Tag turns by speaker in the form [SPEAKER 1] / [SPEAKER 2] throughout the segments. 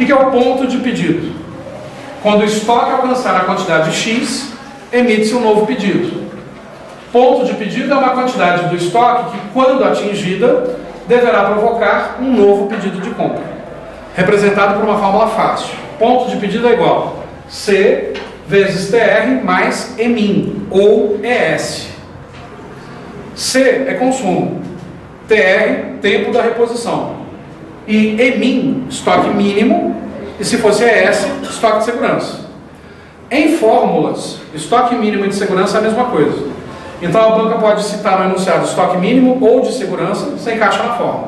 [SPEAKER 1] que é o ponto de pedido? Quando o estoque alcançar a quantidade X, emite-se um novo pedido. Ponto de pedido é uma quantidade do estoque que, quando atingida, deverá provocar um novo pedido de compra, representado por uma fórmula fácil. Ponto de pedido é igual a C vezes TR mais EMIN, ou ES. C é consumo, TR, tempo da reposição, e EMIN, estoque mínimo, e se fosse ES, estoque de segurança. Em fórmulas, estoque mínimo e de segurança é a mesma coisa. Então a banca pode citar no enunciado estoque mínimo ou de segurança, se encaixa na fórmula.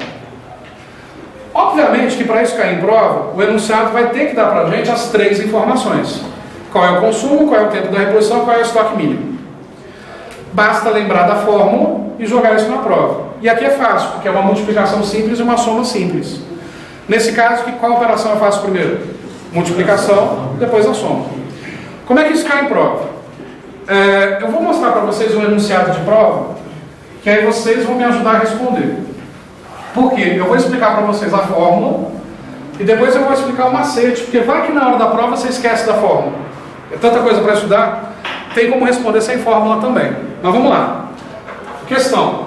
[SPEAKER 1] Obviamente que para isso cair em prova, o enunciado vai ter que dar para a gente as três informações. Qual é o consumo, qual é o tempo da reposição, qual é o estoque mínimo. Basta lembrar da fórmula e jogar isso na prova. E aqui é fácil, porque é uma multiplicação simples e uma soma simples. Nesse caso, qual operação eu faço primeiro? Multiplicação, depois a soma. Como é que isso cai em prova? Eu vou mostrar para vocês um enunciado de prova, que aí vocês vão me ajudar a responder. Por quê? Eu vou explicar para vocês a fórmula, e depois eu vou explicar o macete, porque vai que na hora da prova você esquece da fórmula. É tanta coisa para estudar, tem como responder sem fórmula também. Mas vamos lá. Questão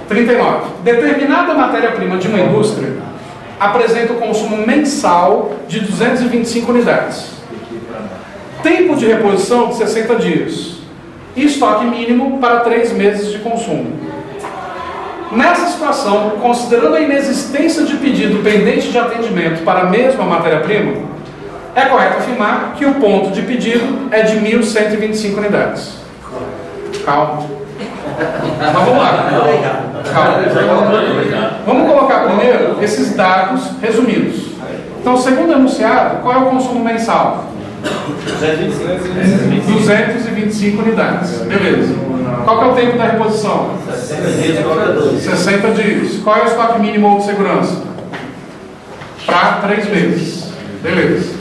[SPEAKER 1] 39. Determinada matéria-prima de uma indústria apresenta o consumo mensal de 225 unidades. Tempo de reposição de 60 dias. E estoque mínimo para 3 meses de consumo. Nessa situação, considerando a inexistência de pedido pendente de atendimento para a mesma matéria-prima, é correto afirmar que o ponto de pedido é de 1.125 unidades. Calma. Mas vamos lá. Calma. Vamos colocar primeiro esses dados resumidos. Então, segundo enunciado, qual é o consumo mensal? 225 unidades. Beleza. Qual que é o tempo da reposição? 60 dias. Qual é o estoque mínimo ou de segurança? Para 3 meses. Beleza.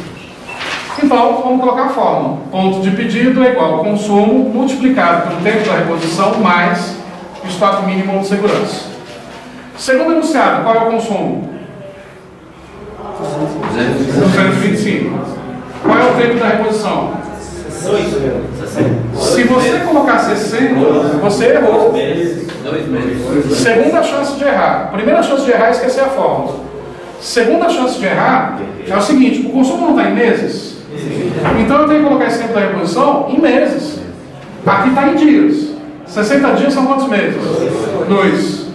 [SPEAKER 1] Então, vamos colocar a fórmula. Ponto de pedido é igual ao consumo multiplicado pelo tempo da reposição mais o estoque mínimo ou de segurança. Segundo enunciado, qual é o consumo? 225. Qual é o tempo da reposição? 60. Se você colocar 60, você errou.
[SPEAKER 2] 2 meses.
[SPEAKER 1] Segunda chance de errar. Primeira chance de errar é esquecer a fórmula. Segunda chance de errar é o seguinte: o consumo não está em meses. Então eu tenho que colocar esse tempo da reposição em meses. Aqui está em dias. 60 dias são quantos meses? 2.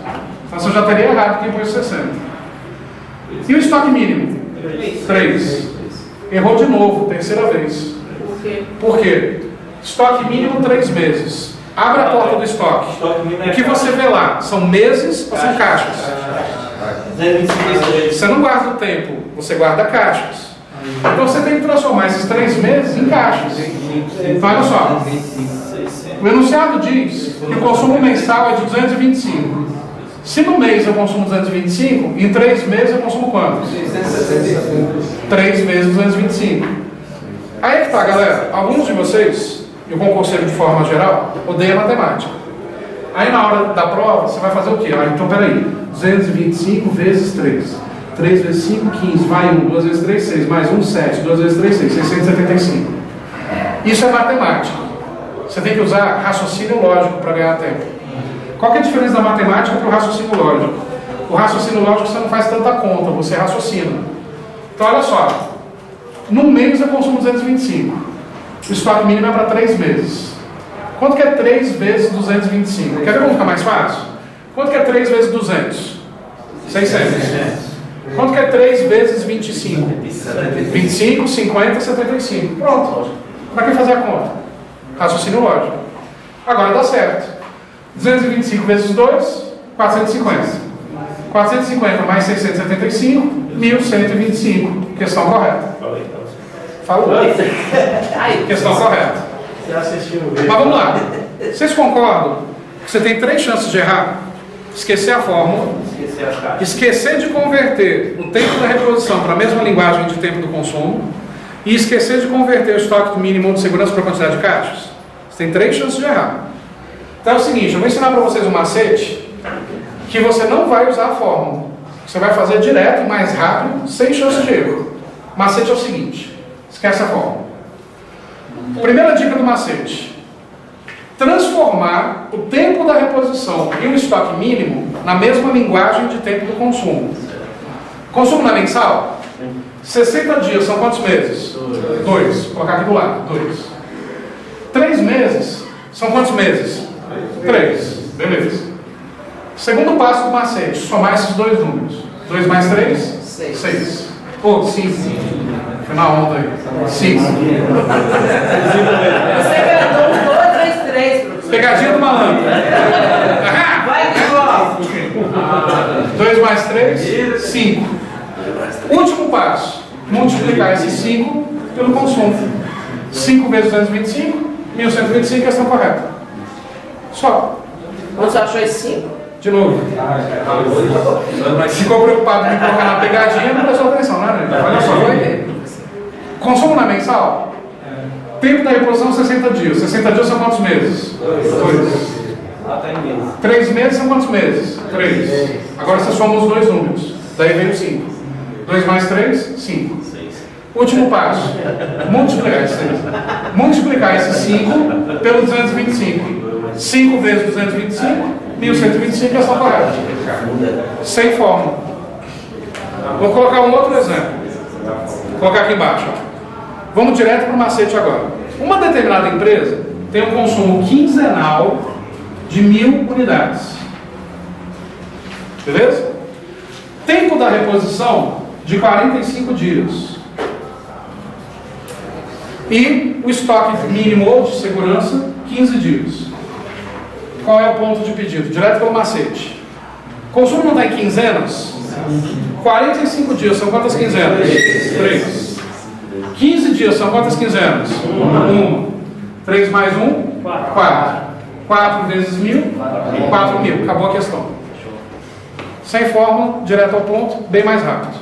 [SPEAKER 1] Então você já teria errado quem pôs 60. E o estoque mínimo? 3. Errou de novo, terceira vez. Por quê? Estoque mínimo 3 meses. Abre a porta do estoque. O que você vê lá? São meses ou são caixas? Você não guarda o tempo, você guarda caixas. Então você tem que transformar esses 3 meses em caixas. Então olha só. O enunciado diz que o consumo mensal é de 225. Se no mês eu consumo 225, em 3 meses eu consumo quanto? 3 vezes 225. Aí é que tá, galera. Alguns de vocês, e o concurseiro de forma geral, odeiam matemática. Aí na hora da prova, você vai fazer o quê? Então peraí, 225 vezes 3. 3 vezes 5, 15. Vai 1, 2 vezes 3, 6. Mais 1, 7. 2 vezes 3, 6. 675. Isso é matemática. Você tem que usar raciocínio lógico para ganhar tempo. Qual que é a diferença da matemática para o raciocínio lógico? O raciocínio lógico você não faz tanta conta, você raciocina. Então olha só. No mês eu consumo 225. O estoque mínimo é para 3 meses. Quanto que é 3 vezes 225? Quer ver como fica mais fácil? Quanto que é 3 vezes 200? 600. Quanto que é 3 vezes 25? 25, 50, 75. Pronto. Para que fazer a conta? Raciocínio lógico. Agora dá certo. 225 vezes 2, 450. 450 mais 675, 1125. Questão correta. Falou. Questão correta. Mas vamos lá. Vocês concordam que você tem 3 chances de errar? Esquecer a fórmula, esquecer de converter o tempo da reposição para a mesma linguagem de tempo do consumo e esquecer de converter o estoque mínimo de segurança para a quantidade de caixas. Você tem 3 chances de errar. Então é o seguinte, eu vou ensinar para vocês um macete que você não vai usar a fórmula. Você vai fazer direto, mais rápido, sem chance de erro. O macete é o seguinte, esquece a fórmula. Primeira dica do macete: transformar o tempo da reposição e o estoque mínimo na mesma linguagem de tempo do consumo. Consumo na mensal? 60 dias são quantos meses? 2. Vou colocar aqui do lado, 2. 3 meses são quantos meses? 3. Beleza. Segundo passo do macete, somar esses dois números. 2 mais 3? 6. Ou 5. Foi na onda aí. 5.
[SPEAKER 3] Você cantou uns 2, 3, 3, professor.
[SPEAKER 1] Pegadinha do malandro.
[SPEAKER 3] Vai de volta.
[SPEAKER 1] 2 mais 3? 5. Último passo, multiplicar esse 5 pelo consumo. 5 vezes 225, 1125, questão correta. Só.
[SPEAKER 3] Você achou esse 5?
[SPEAKER 1] De novo. Ficou preocupado em me colocar na pegadinha, não prestou atenção, né? Olha só. Consumo na mensal? Tempo da reposição 60 dias. 60 dias são quantos meses? 2. 3 meses são quantos meses? 3. Agora você soma os dois números. Daí vem o 5. 2 mais 3? 5. Último passo. Multiplicar esse 5 pelo 225. 5 vezes 225, 1125 é só correta. Sem fórmula. Vou colocar um outro exemplo. Vou colocar aqui embaixo. Vamos direto para o macete agora. Uma determinada empresa tem um consumo quinzenal de 1.000 unidades. Beleza? Tempo da reposição de 45 dias. E o estoque mínimo ou de segurança, 15 dias. Qual é o ponto de pedido? Direto pelo macete. Consumo não está em quinzenas? 45 dias são quantas quinzenas? 3. 15 dias são quantas quinzenas? 1. 3 mais 1? 4. 4 vezes 1.000? 4.000. Acabou a questão. Sem fórmula, direto ao ponto, bem mais rápido.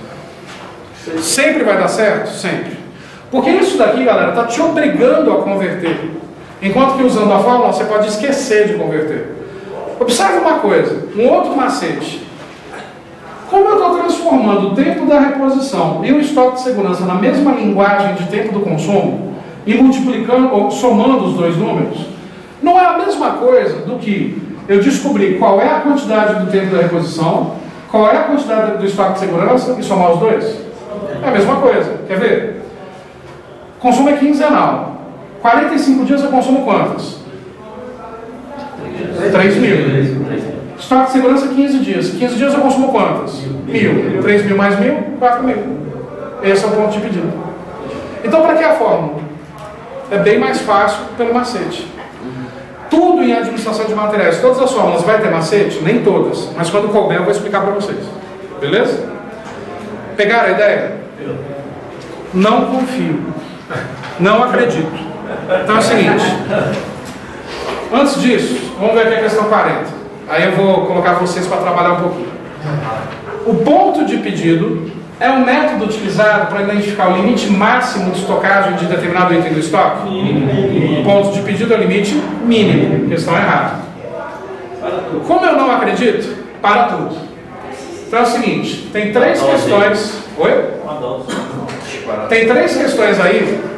[SPEAKER 1] Sempre vai dar certo? Sempre. Porque isso daqui, galera, está te obrigando a converter. Enquanto que usando a fórmula, você pode esquecer de converter. Observe uma coisa, um outro macete. Como eu estou transformando o tempo da reposição e o estoque de segurança na mesma linguagem de tempo do consumo e multiplicando ou somando os dois números, não é a mesma coisa do que eu descobrir qual é a quantidade do tempo da reposição, qual é a quantidade do estoque de segurança e somar os dois. É a mesma coisa. Quer ver? Consumo é quinzenal. 45 dias eu consumo quantas? 3.000. Estoque de segurança 15 dias. 15 dias eu consumo quantas? 1.000. 3.000 mais 1.000? 4.000. Esse é o ponto de pedido. Então, para que a fórmula? É bem mais fácil pelo macete. Tudo em administração de materiais, todas as fórmulas vai ter macete? Nem todas. Mas quando couber eu vou explicar para vocês. Beleza? Pegaram a ideia? Não confio. Não acredito. Então é o seguinte. Antes disso, vamos ver aqui a questão 40. Aí eu vou colocar vocês para trabalhar um pouquinho. O ponto de pedido é um método utilizado para identificar o limite máximo de estocagem de determinado item do estoque? O ponto de pedido é o limite mínimo. Questão errada. Como eu não acredito, para tudo. Então é o seguinte, tem 3 questões. Oi? Tem 3 questões aí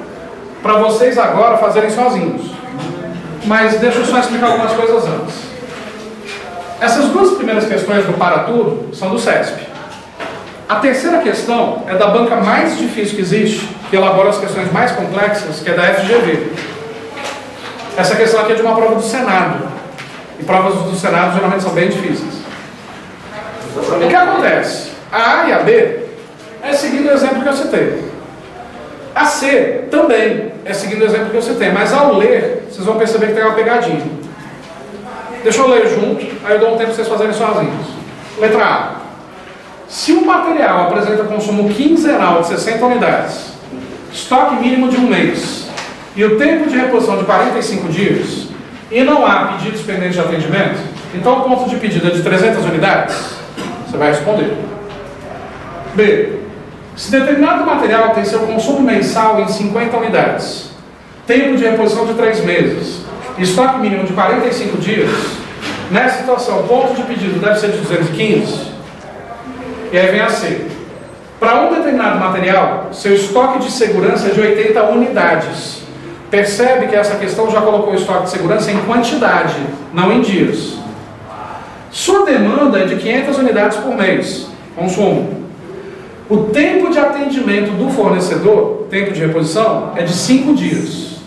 [SPEAKER 1] para vocês agora fazerem sozinhos. Mas deixa eu só explicar algumas coisas antes. Essas 2 primeiras questões do para tudo são do CESP. A terceira questão é da banca mais difícil que existe, que elabora as questões mais complexas, que é da FGV. Essa questão aqui é de uma prova do Senado. E provas do Senado geralmente são bem difíceis. O que acontece? A A e a B é seguindo o exemplo que eu citei. A C também é seguindo o exemplo que eu citei, mas ao ler, vocês vão perceber que tem uma pegadinha. Deixa eu ler junto, aí eu dou um tempo para vocês fazerem sozinhos. Letra A. Se o material apresenta consumo quinzenal de 60 unidades, estoque mínimo de 1 mês, e o tempo de reposição de 45 dias, e não há pedidos pendentes de atendimento, então o ponto de pedido é de 300 unidades? Você vai responder. B. Se determinado material tem seu consumo mensal em 50 unidades, tempo de reposição de 3 meses, estoque mínimo de 45 dias, nessa situação, o ponto de pedido deve ser de 215? E aí vem a C. Para um determinado material, seu estoque de segurança é de 80 unidades. Percebe que essa questão já colocou o estoque de segurança em quantidade, não em dias. Sua demanda é de 500 unidades por mês, consumo. O tempo de atendimento do fornecedor, tempo de reposição, é de 5 dias.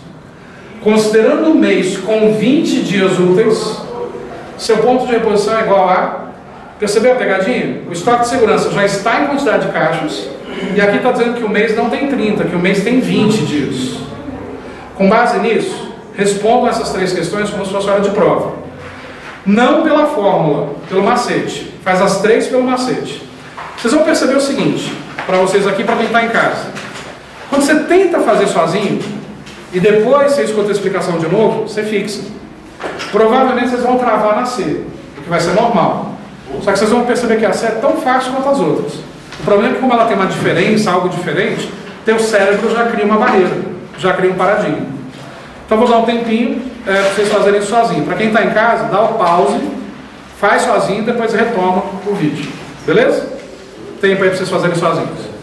[SPEAKER 1] Considerando o mês com 20 dias úteis, seu ponto de reposição é igual a... Percebeu a pegadinha? O estoque de segurança já está em quantidade de caixas, e aqui está dizendo que o mês não tem 30, que o mês tem 20 dias. Com base nisso, respondam essas 3 questões como se fosse hora de prova. Não pela fórmula, pelo macete. Faz as 3 pelo macete. Vocês vão perceber o seguinte, para vocês aqui, para quem está em casa. Quando você tenta fazer sozinho, e depois você escuta a explicação de novo, você fixa. Provavelmente vocês vão travar na C, o que vai ser normal. Só que vocês vão perceber que a C é tão fácil quanto as outras. O problema é que como ela tem uma diferença, algo diferente, teu cérebro já cria uma barreira, já cria um paradigma. Então vou dar um tempinho para vocês fazerem isso sozinho. Para quem está em casa, dá o pause, faz sozinho e depois retoma o vídeo. Beleza? Tempo aí para vocês fazerem sozinhos.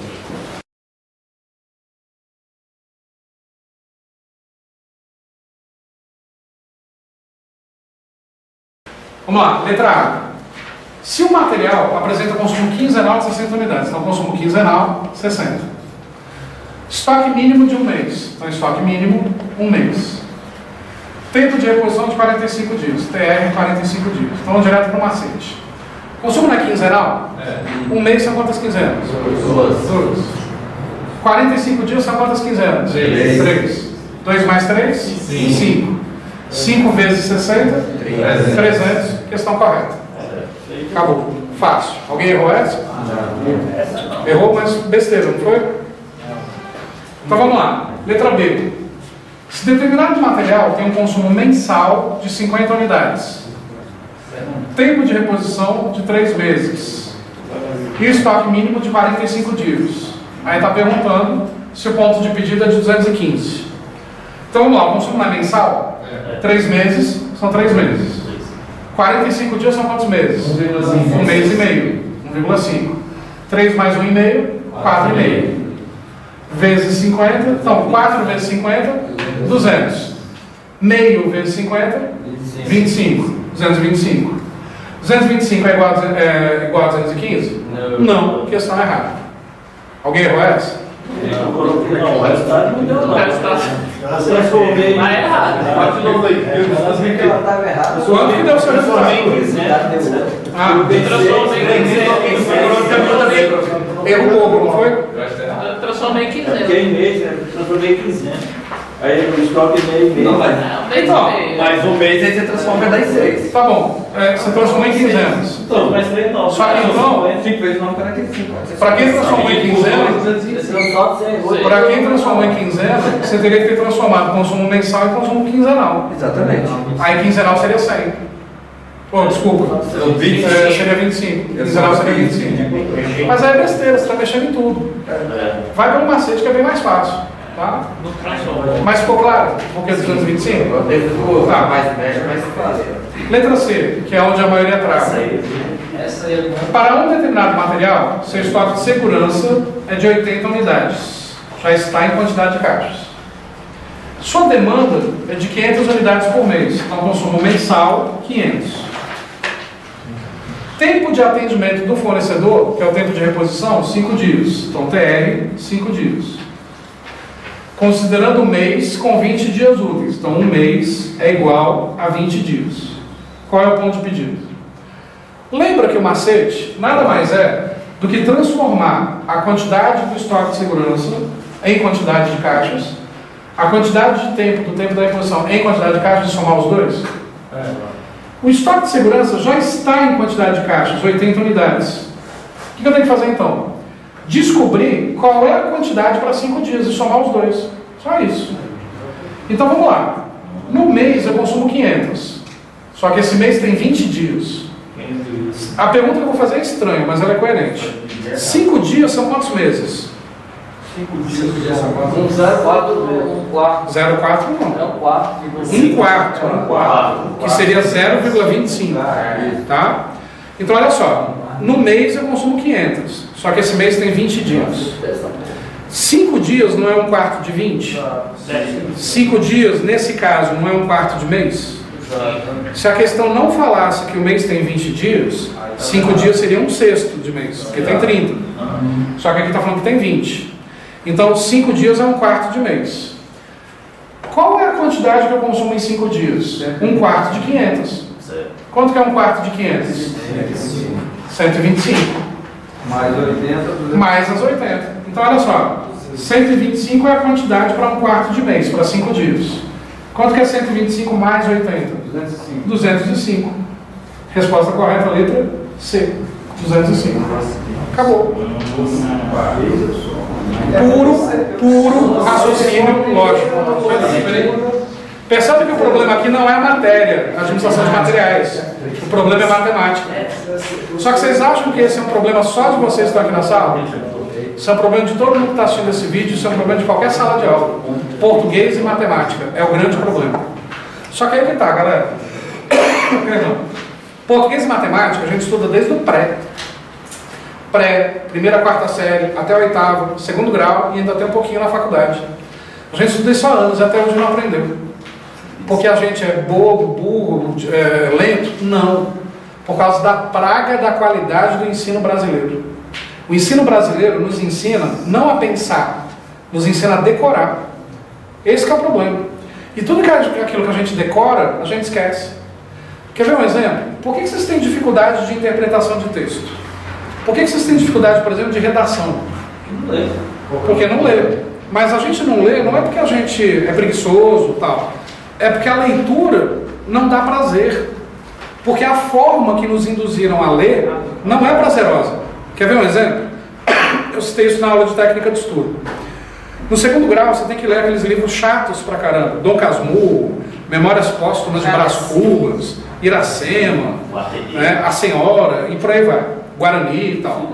[SPEAKER 1] Vamos lá, letra A. Se o material apresenta consumo quinzenal de 60 unidades, então consumo quinzenal, 60. Estoque mínimo de 1 mês. Então, estoque mínimo, 1 mês. Tempo de reposição de 45 dias. TR, 45 dias. Então, vamos direto para o macete. Consumo não é quinzenal? 1 mês são quantas quinzenas? 2. 45 dias são quantas quinzenas? 3. 2 mais 3? 5. 5 vezes 60? 300. Questão correta. Acabou. Fácil. Alguém errou essa? Errou, mas besteira, não foi? Então vamos lá. Letra B. Se determinado material tem um consumo mensal de 50 unidades, tempo de reposição de 3 meses e estoque mínimo de 45 dias. Aí está perguntando se o ponto de pedido é de 215. Então vamos lá. O consumo não é mensal? 3 meses são 3 meses. 45 dias são quantos meses? 1 mês e meio. 1,5. 3 mais 1,5, 4,5. Vezes 50, então 4 vezes 50, 200. Meio vezes 50, 25. 225. 225 é igual a 215? Não, questão errada. Alguém errou essa?
[SPEAKER 4] Não, o resultado não deu, não.
[SPEAKER 3] Mas é errado.
[SPEAKER 4] Ela estava errada.
[SPEAKER 1] Quanto que deu o seu resultado? Errou pouco, não foi?
[SPEAKER 3] Transformei em quinzena.
[SPEAKER 4] Fiquei em mês, né? Transformei em quinzena. Aí o estoque meio.
[SPEAKER 2] Não, mas,
[SPEAKER 1] Então,
[SPEAKER 2] mas um mês aí você transforma em 6.
[SPEAKER 1] tá bom. Você transformou em quinzenas.
[SPEAKER 4] Então, mas 3 não.
[SPEAKER 1] Só que então,
[SPEAKER 2] 5 vezes 9, 45.
[SPEAKER 1] para quem transformou em quinzena, para quem transformou em quinzena, você teria que ter transformado consumo mensal em consumo quinzenal.
[SPEAKER 2] Exatamente.
[SPEAKER 1] Aí quinzenal seria 100. Oh, desculpa. Seria 25. Quinzenal seria 25. Mas aí é besteira, você está mexendo em tudo. Vai pelo macete que é bem mais fácil. Tá? Mas ficou claro? Por que 225? Tá.
[SPEAKER 2] Mais mexe, mais fácil.
[SPEAKER 1] Letra C, que é onde a maioria trava. Para um determinado material, seu estoque de segurança é de 80 unidades. Já está em quantidade de caixas. Sua demanda é de 500 unidades por mês. Então, consumo mensal, 500. Tempo de atendimento do fornecedor, que é o tempo de reposição, 5 dias. Então, TR, 5 dias. Considerando o mês com 20 dias úteis. Então, 1 mês é igual a 20 dias. Qual é o ponto de pedido? Lembra que o macete nada mais é do que transformar a quantidade do estoque de segurança em quantidade de caixas, a quantidade de tempo do tempo da reposição em quantidade de caixas e somar os dois? O estoque de segurança já está em quantidade de caixas, 80 unidades. O que eu tenho que fazer então? Descobrir qual é a quantidade para 5 dias e somar os dois. Só isso. Então vamos lá. No mês eu consumo 500. Só que esse mês tem 20 dias. A pergunta que eu vou fazer é estranha, mas ela é coerente. 5 dias são quantos meses?
[SPEAKER 4] 5 dias.
[SPEAKER 3] 1,04 quarto.
[SPEAKER 1] 0,4 não.
[SPEAKER 3] É um quarto.
[SPEAKER 1] 1 quarto. Que seria 0,25. Tá? Então olha só, no mês eu consumo 500, só que esse mês tem 20 dias. 5 dias não é um quarto de 20? 5 dias, nesse caso, não é um quarto de mês? Se a questão não falasse que o mês tem 20 dias, 5 dias seria um sexto de mês, porque tem 30. Só que aqui está falando que tem 20. Então 5 dias é um quarto de mês. Qual é a quantidade que eu consumo em 5 dias? Um quarto de 500. Quanto que é um quarto de 500? 125.
[SPEAKER 2] Mais 80.
[SPEAKER 1] Mais as 80. Então olha só, 125 é a quantidade para um quarto de mês, para 5 dias. Quanto que é 125 mais 80?
[SPEAKER 2] 205.
[SPEAKER 1] 205. Resposta correta, letra C. 205. Acabou. Puro raciocínio lógico. Percebe que o problema aqui não é a matéria, a administração de materiais. O problema é matemática. Só que vocês acham que esse é um problema só de vocês que estão aqui na sala? Isso é um problema de todo mundo que está assistindo esse vídeo, isso é um problema de qualquer sala de aula. Português e matemática é o grande problema. Só que aí que tá, galera. Português e matemática a gente estuda desde o pré, primeira, quarta série, até o oitavo, segundo grau e ainda tem um pouquinho na faculdade. A gente estuda isso há anos e até hoje não aprendeu. Porque a gente é bobo, burro, lento? Não. Por causa da praga da qualidade do ensino brasileiro. O ensino brasileiro nos ensina não a pensar, nos ensina a decorar. Esse que é o problema. E tudo aquilo que a gente decora, a gente esquece. Quer ver um exemplo? Por que vocês têm dificuldade de interpretação de texto? Por que vocês têm dificuldade, por exemplo, de redação? Porque não lê. Mas a gente não lê, não é porque a gente é preguiçoso, tal. É porque a leitura não dá prazer. Porque a forma que nos induziram a ler não é prazerosa. Quer ver um exemplo? Eu citei isso na aula de técnica de estudo. No segundo grau, você tem que ler aqueles livros chatos pra caramba. Dom Casmurro, Memórias Póstumas de Brás Cubas, Iracema, né, A Senhora, e por aí vai. Guarani e tal.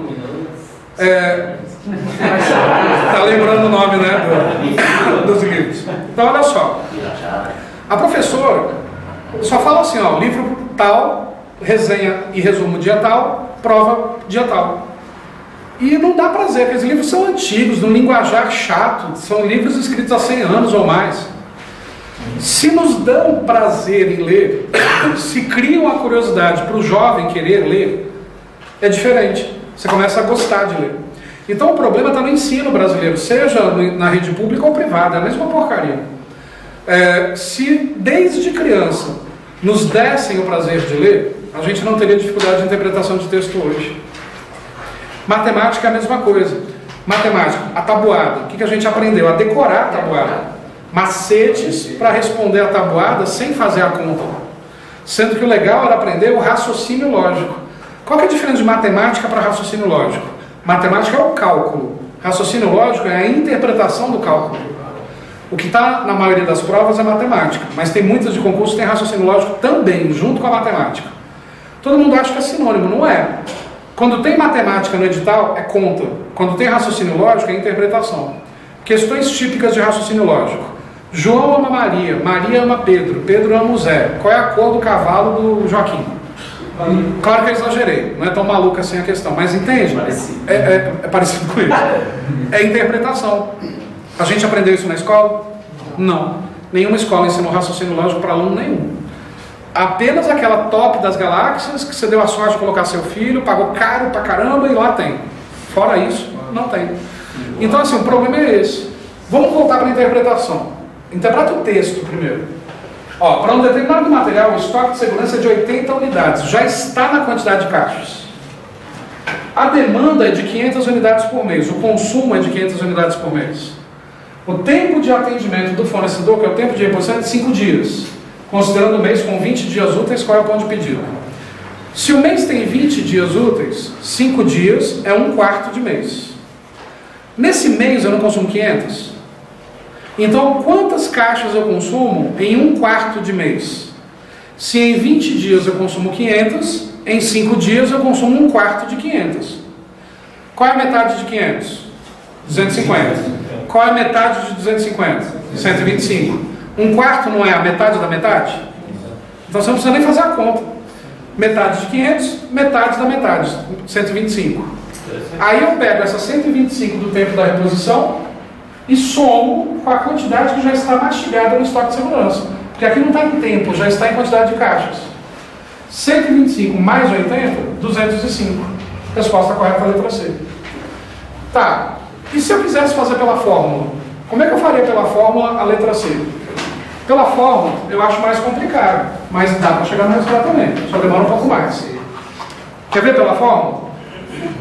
[SPEAKER 1] Tá lembrando o nome, né, dos livros. Então, olha só. A professora só fala assim, ó, livro tal, resenha e resumo dia tal, prova dia tal. E não dá prazer, porque os livros são antigos, num linguajar chato, são livros escritos há 100 anos ou mais. Se nos dão prazer em ler, se cria uma curiosidade para o jovem querer ler, é diferente. Você começa a gostar de ler. Então o problema está no ensino brasileiro, seja na rede pública ou privada, é a mesma porcaria. Se desde criança nos dessem o prazer de ler, a gente não teria dificuldade de interpretação de texto hoje. Matemática é a mesma coisa. Matemática, a tabuada. O que a gente aprendeu? A decorar a tabuada. Macetes para responder a tabuada sem fazer a conta. Sendo que o legal era aprender o raciocínio lógico. Qual que é a diferença de matemática para raciocínio lógico? Matemática é o cálculo. Raciocínio lógico é a interpretação do cálculo. O que está na maioria das provas é matemática, mas tem muitas de concurso que tem raciocínio lógico também, junto com a matemática. Todo mundo acha que é sinônimo, não é. Quando tem matemática no edital, é conta. Quando tem raciocínio lógico, é interpretação. Questões típicas de raciocínio lógico. João ama Maria, Maria ama Pedro, Pedro ama o Zé. Qual é a cor do cavalo do Joaquim? Claro que eu exagerei, não é tão maluca assim a questão, mas entende? É parecido com isso. É interpretação. A gente aprendeu isso na escola? Não. Nenhuma escola ensinou raciocínio lógico para aluno nenhum. Apenas aquela top das galáxias que você deu a sorte de colocar seu filho, pagou caro pra caramba e lá tem. Fora isso, não tem. Então assim, o problema é esse. Vamos voltar para a interpretação. Interpreta o texto primeiro. Para um determinado material, o estoque de segurança é de 80 unidades. Já está na quantidade de caixas. A demanda é de 500 unidades por mês. O consumo é de 500 unidades por mês. O tempo de atendimento do fornecedor, que é o tempo de reposição, é de 5 dias. Considerando o mês com 20 dias úteis, qual é o ponto de pedido? Se o mês tem 20 dias úteis, 5 dias é um quarto de mês. Nesse mês eu não consumo 500? Então, quantas caixas eu consumo em um quarto de mês? Se em 20 dias eu consumo 500, em 5 dias eu consumo um quarto de 500. Qual é a metade de 500? 250. Qual é a metade de 250? 125. Um quarto não é a metade da metade? Então você não precisa nem fazer a conta. metade de 500, metade da metade, 125. Aí eu pego essa 125 do tempo da reposição e somo com a quantidade que já está mastigada no estoque de segurança. Porque aqui não está em tempo, já está em quantidade de caixas. 125 mais 80, 205. Resposta correta, letra C. Tá, e se eu quisesse fazer pela fórmula? Como é que eu faria pela fórmula a letra C? Pela fórmula, eu acho mais complicado, mas dá para chegar no resultado também, só demora um pouco mais. Quer ver pela fórmula?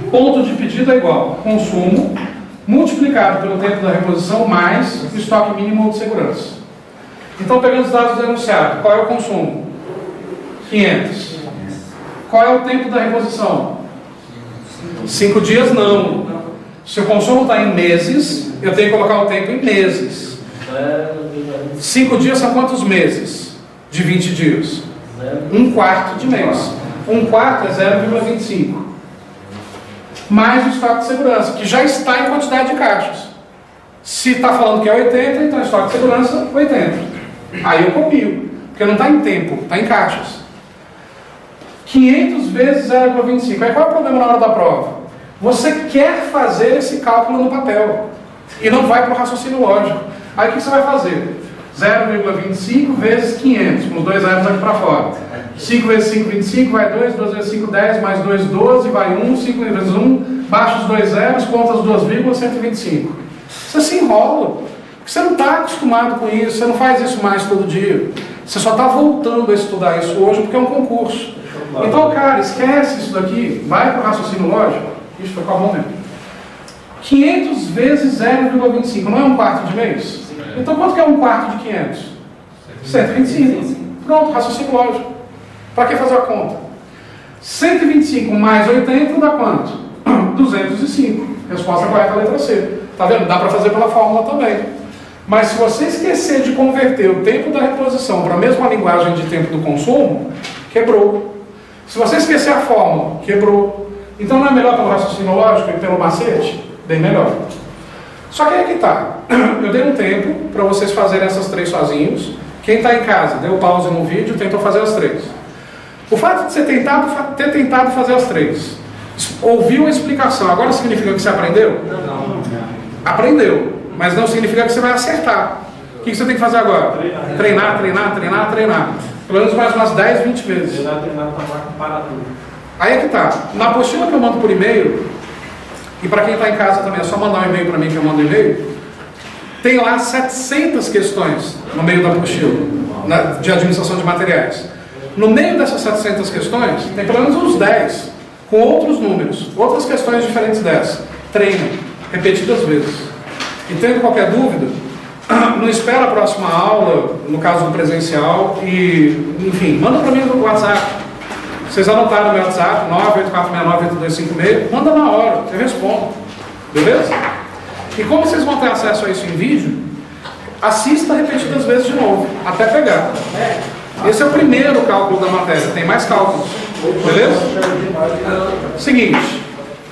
[SPEAKER 1] Ponto de pedido é igual consumo multiplicado pelo tempo da reposição mais estoque mínimo de segurança. Então, pegando os dados do enunciado, qual é o consumo? 500. Qual é o tempo da reposição? 5 dias não. Se o consumo está em meses, eu tenho que colocar o tempo em meses. 5 dias são quantos meses? De 20 dias? 1/4 de mês. 1/4 é 0,25. Mais o estoque de segurança, que já está em quantidade de caixas. Se está falando que é 80, então estoque de segurança, 80. Aí eu copio, porque não está em tempo, está em caixas. 500 vezes 0,25. Aí qual é o problema na hora da prova? Você quer fazer esse cálculo no papel e não vai para o raciocínio lógico. Aí o que você vai fazer? 0,25 vezes 500, com os dois zeros aqui para fora. 5 vezes 5, 25, vai 2, 2 vezes 5, 10, mais 2, 12, vai 1, 5 vezes 1, baixa os dois zeros, conta as duas vírgulas, 125. Você se enrola, porque você não está acostumado com isso, você não faz isso mais todo dia. Você só está voltando a estudar isso hoje porque é um concurso. Então, cara, esquece isso daqui, vai para o raciocínio lógico. Isso foi com a mão mesmo. 500 vezes 0,25, não é 1/4 de mês? Então, quanto que é 1/4 de 500? 125. Pronto, raciocínio lógico. Para que fazer a conta? 125 mais 80 dá quanto? 205. Resposta correta, letra C. Tá vendo? Dá para fazer pela fórmula também. Mas se você esquecer de converter o tempo da reposição para a mesma linguagem de tempo do consumo, quebrou. Se você esquecer a fórmula, quebrou. Então não é melhor pelo raciocínio lógico e pelo macete? Bem melhor. Só que aí que tá. Eu dei um tempo para vocês fazerem essas três sozinhos. Quem está em casa, deu pausa no vídeo e tentou fazer as três. O fato de você ter tentado fazer as três, ouviu a explicação, agora significa que você aprendeu? Não. Aprendeu, mas não significa que você vai acertar. O que você tem que fazer agora? Treinar. Pelo menos mais umas 10, 20 vezes. Aí é que tá. Na apostila que eu mando por e-mail, e para quem está em casa também é só mandar um e-mail para mim que eu mando e-mail, tem lá 700 questões no meio da apostila, de administração de materiais. No meio dessas 700 questões, tem pelo menos uns 10 com outros números, outras questões diferentes dessa. Treina, repetidas vezes. E tendo qualquer dúvida, não espera a próxima aula, no caso do presencial, e, enfim, manda para mim no WhatsApp. Vocês anotaram no meu WhatsApp, 984698256, manda na hora, eu respondo. Beleza? E como vocês vão ter acesso a isso em vídeo, assista repetidas vezes de novo, até pegar. Esse é o primeiro cálculo da matéria, tem mais cálculos. Beleza? Seguinte,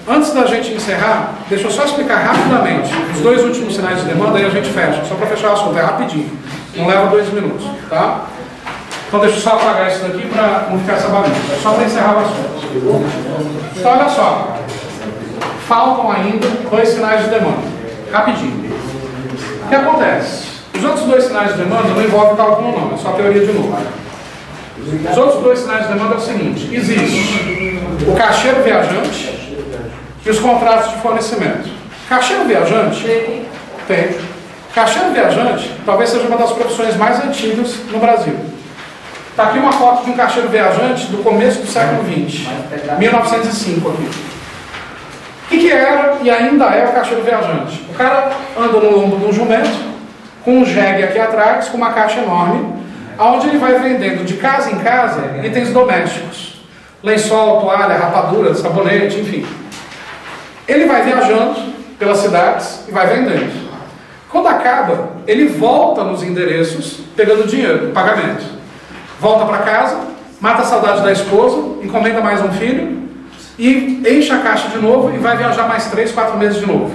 [SPEAKER 1] antes da gente encerrar, deixa eu só explicar rapidamente os dois últimos sinais de demanda, aí a gente fecha, só para fechar o assunto, é rapidinho, não leva 2 minutos, tá? Então deixa eu só apagar isso daqui para não ficar essa bagunça, é só para encerrar o assunto. Então olha só, faltam ainda 2 sinais de demanda, rapidinho. O que acontece? Os outros 2 sinais de demanda não envolvem cálculo não, é só teoria de novo. Os outros 2 sinais de demanda é o seguinte: existe o caixeiro viajante e os contratos de fornecimento. Caixeiro viajante tem. Caixeiro viajante talvez seja uma das profissões mais antigas no Brasil. Está aqui uma foto de um caixeiro viajante do começo do século XX, 1905 aqui. O que era e ainda é o caixeiro viajante? O cara anda no lombo de um jumento, com um jegue aqui atrás, com uma caixa enorme, onde ele vai vendendo de casa em casa itens domésticos. Lençol, toalha, rapadura, sabonete, enfim. Ele vai viajando pelas cidades e vai vendendo. Quando acaba, ele volta nos endereços, pegando dinheiro, pagamento. Volta para casa, mata a saudade da esposa, encomenda mais um filho, e enche a caixa de novo e vai viajar mais 3, 4 meses de novo.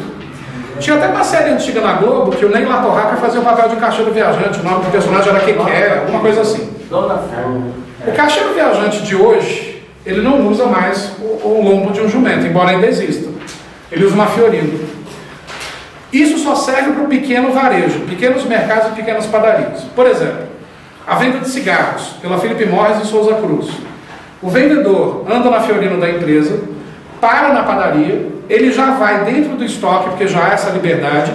[SPEAKER 1] Tinha até uma série antiga na Globo que o Ney Latorraca fazia o papel de caixeiro viajante, o nome do personagem era Keké, alguma coisa assim. O caixeiro viajante de hoje ele não usa mais o lombo de um jumento, embora ainda exista. Ele usa uma Fiorino. Isso só serve para o pequeno varejo, pequenos mercados e pequenas padarias. Por exemplo, a venda de cigarros pela Philip Morris e Souza Cruz. O vendedor anda na Fiorino da empresa, para na padaria, ele já vai dentro do estoque, porque já há essa liberdade.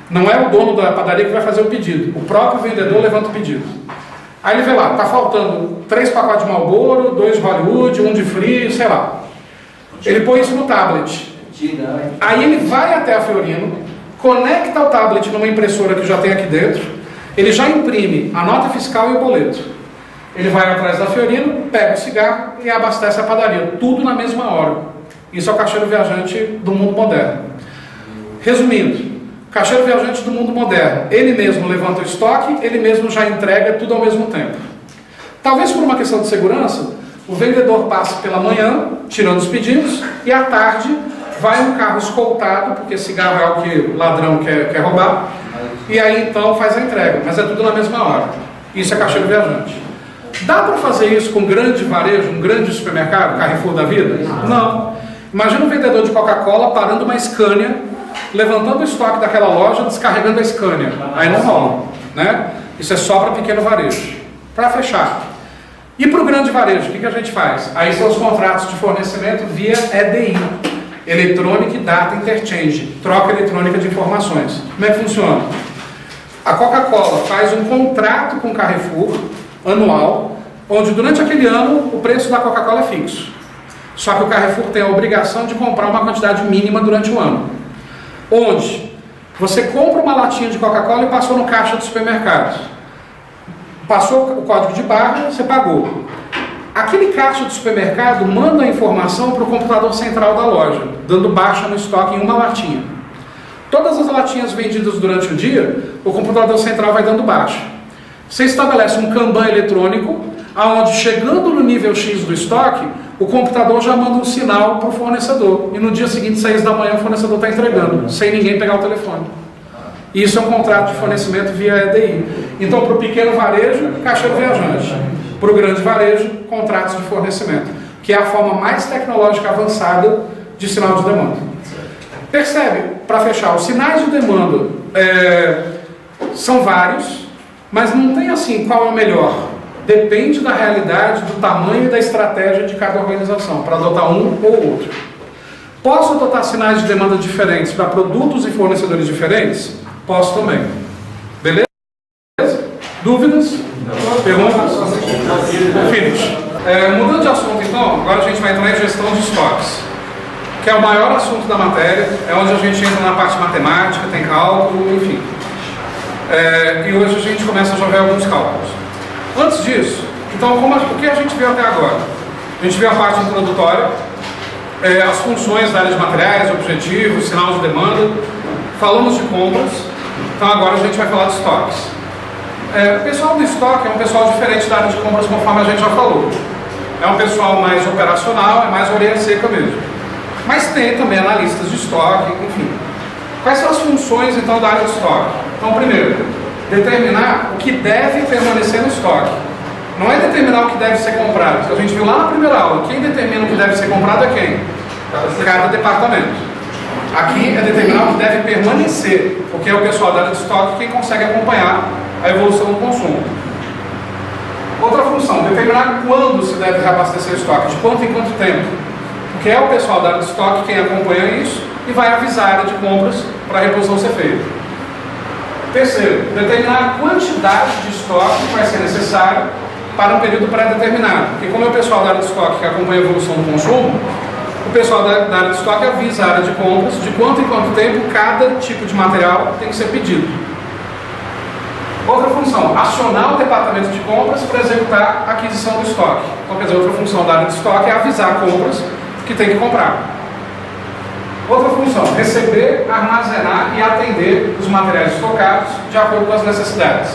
[SPEAKER 1] Não é o dono da padaria que vai fazer o pedido, o próprio vendedor levanta o pedido. Aí ele vê lá, está faltando 3 pacotes de Marlboro, 2 Hollywood, 1 de Free, sei lá. Ele põe isso no tablet. Aí ele vai até a Fiorino, conecta o tablet numa impressora que já tem aqui dentro, ele já imprime a nota fiscal e o boleto. Ele vai atrás da Fiorino, pega o cigarro e abastece a padaria, tudo na mesma hora. Isso é o caixeiro viajante do mundo moderno. Resumindo, caixeiro viajante do mundo moderno, ele mesmo levanta o estoque, ele mesmo já entrega tudo ao mesmo tempo. Talvez por uma questão de segurança, o vendedor passe pela manhã, tirando os pedidos, e à tarde vai um carro escoltado, porque cigarro é o que o ladrão quer roubar, e aí então faz a entrega, mas é tudo na mesma hora. Isso é caixeiro viajante. Dá para fazer isso com um grande varejo, um grande supermercado, Carrefour da vida? Não. Imagina um vendedor de Coca-Cola parando uma Scania, levantando o estoque daquela loja, descarregando a Scania. Aí não rola, né? Isso é só para pequeno varejo. Para fechar. E para o grande varejo, o que a gente faz? Aí são os contratos de fornecimento via EDI, Electronic Data Interchange, troca eletrônica de informações. Como é que funciona? A Coca-Cola faz um contrato com o Carrefour anual, onde durante aquele ano o preço da Coca-Cola é fixo. Só que o Carrefour tem a obrigação de comprar uma quantidade mínima durante o ano. Onde você compra uma latinha de Coca-Cola e passou no caixa do supermercado. Passou o código de barra, você pagou. Aquele caixa do supermercado manda a informação para o computador central da loja, dando baixa no estoque em uma latinha. Todas as latinhas vendidas durante o dia, o computador central vai dando baixa. Você estabelece um Kanban eletrônico, onde chegando no nível X do estoque, o computador já manda um sinal para o fornecedor. E no dia seguinte, 6 da manhã, o fornecedor está entregando, sem ninguém pegar o telefone. Isso é um contrato de fornecimento via EDI. Então, para o pequeno varejo, caixeiro viajante. Para o grande varejo, contratos de fornecimento, que é a forma mais tecnológica avançada de sinal de demanda. Percebe, para fechar, os sinais de demanda são vários, mas não tem assim qual é o melhor. Depende da realidade, do tamanho e da estratégia de cada organização, para adotar um ou outro. Posso adotar sinais de demanda diferentes para produtos e fornecedores diferentes? Posso também. Beleza? Dúvidas? Perguntas? Finish. Mudando de assunto então, agora a gente vai entrar em gestão de estoques, que é o maior assunto da matéria, é onde a gente entra na parte matemática, tem cálculo, enfim. E hoje a gente começa a jogar alguns cálculos. Antes disso, então, o que a gente viu até agora? A gente viu a parte introdutória, as funções da área de materiais, objetivos, sinal de demanda, falamos de compras, então agora a gente vai falar de estoques. O pessoal do estoque é um pessoal diferente da área de compras, conforme a gente já falou. É um pessoal mais operacional, é mais orelha seca mesmo. Mas tem também analistas de estoque, enfim. Quais são as funções, então, da área de estoque? Então, primeiro, determinar o que deve permanecer no estoque. Não é determinar o que deve ser comprado. A gente viu lá na primeira aula, quem determina o que deve ser comprado é quem? Cada departamento. Aqui é determinar o que deve permanecer, porque é o pessoal da área de estoque quem consegue acompanhar a evolução do consumo. Outra função, determinar quando se deve reabastecer o estoque, de quanto em quanto tempo. Porque é o pessoal da área de estoque quem acompanha isso e vai avisar a área de compras para a reposição ser feita. Terceiro, determinar a quantidade de estoque que vai ser necessário para um período pré-determinado. Porque como é o pessoal da área de estoque que acompanha a evolução do consumo, o pessoal da área de estoque avisa a área de compras de quanto em quanto tempo cada tipo de material tem que ser pedido. Outra função, acionar o departamento de compras para executar a aquisição do estoque. Então, quer dizer, outra função da área de estoque é avisar compras que tem que comprar. Outra função, receber, armazenar e atender os materiais estocados de acordo com as necessidades.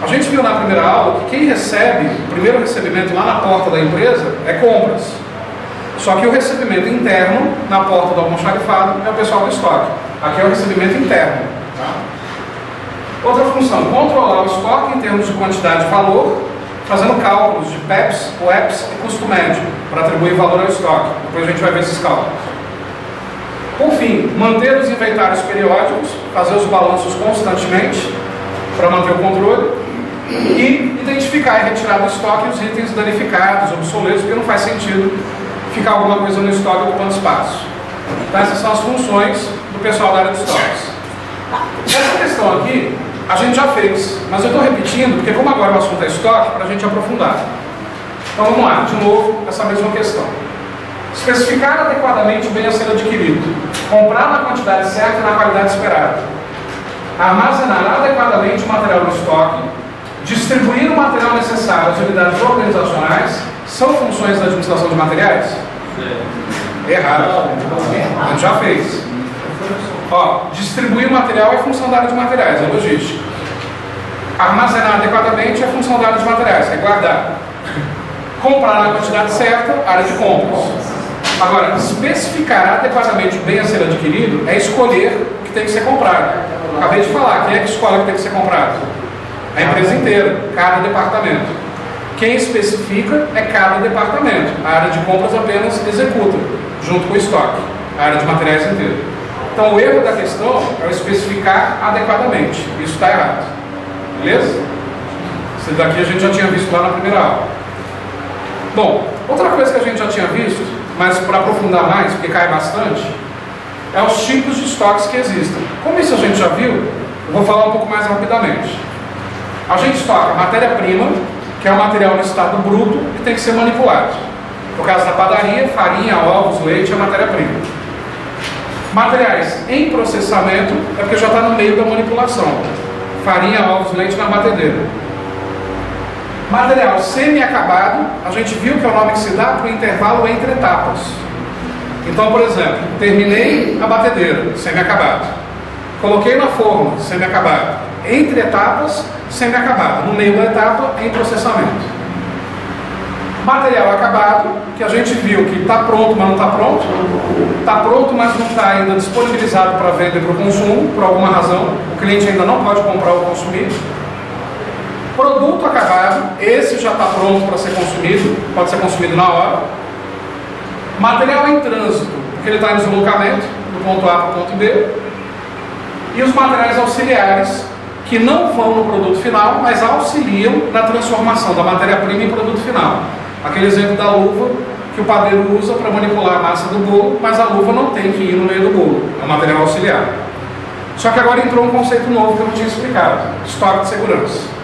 [SPEAKER 1] A gente viu na primeira aula que quem recebe, o primeiro recebimento lá na porta da empresa, é compras. Só que o recebimento interno, na porta do almoxarifado, é o pessoal do estoque. Aqui é o recebimento interno. Tá? Outra função, controlar o estoque em termos de quantidade e valor, fazendo cálculos de PEPs, OEPs e custo médio, para atribuir valor ao estoque. Depois a gente vai ver esses cálculos. Por fim, manter os inventários periódicos, fazer os balanços constantemente para manter o controle e identificar e retirar do estoque os itens danificados, obsoletos, porque não faz sentido ficar alguma coisa no estoque ocupando espaço. Então essas são as funções do pessoal da área de estoques. Essa questão aqui a gente já fez, mas eu estou repetindo porque como agora o assunto é estoque, para a gente aprofundar. Então vamos lá, de novo, essa mesma questão. Especificar adequadamente o bem a ser adquirido, comprar na quantidade certa e na qualidade esperada, armazenar adequadamente o material no estoque, distribuir o material necessário às unidades organizacionais, são funções da administração de materiais? Errado. A gente já fez. Ó, distribuir o material é função da área de materiais, é logística. Armazenar adequadamente é função da área de materiais, é guardar. Comprar na quantidade certa, área de compras. Agora, especificar adequadamente o bem a ser adquirido é escolher o que tem que ser comprado. Acabei de falar, quem é que escolhe o que tem que ser comprado? A empresa inteira, cada departamento. Quem especifica é cada departamento. A área de compras apenas executa, junto com o estoque, a área de materiais inteira. Então o erro da questão é o especificar adequadamente. Isso está errado. Beleza? Isso daqui a gente já tinha visto lá na primeira aula. Bom, outra coisa que a gente já tinha visto, mas para aprofundar mais, porque cai bastante, é os tipos de estoques que existem. Como isso a gente já viu, eu vou falar um pouco mais rapidamente. A gente estoca matéria-prima, que é o material no estado bruto, que tem que ser manipulado. No caso da padaria, farinha, ovos, leite é matéria-prima. Materiais em processamento é porque já está no meio da manipulação. Farinha, ovos, leite na batedeira. Material semi-acabado, a gente viu que é o nome que se dá para o intervalo entre etapas. Então, por exemplo, terminei a batedeira, semi-acabado. Coloquei na forma, semi-acabado. Entre etapas, semi-acabado. No meio da etapa, em processamento. Material acabado, que a gente viu que está pronto, mas não está pronto. Está pronto, mas não está ainda disponibilizado para venda e para o consumo, por alguma razão. O cliente ainda não pode comprar ou consumir. Produto acabado, esse já está pronto para ser consumido, pode ser consumido na hora. Material em trânsito, porque ele está em deslocamento, do ponto A para o ponto B. E os materiais auxiliares, que não vão no produto final, mas auxiliam na transformação da matéria-prima em produto final. Aquele exemplo da luva que o padeiro usa para manipular a massa do bolo, mas a luva não tem que ir no meio do bolo, é um material auxiliar. Só que agora entrou um conceito novo que eu não tinha explicado: estoque de segurança.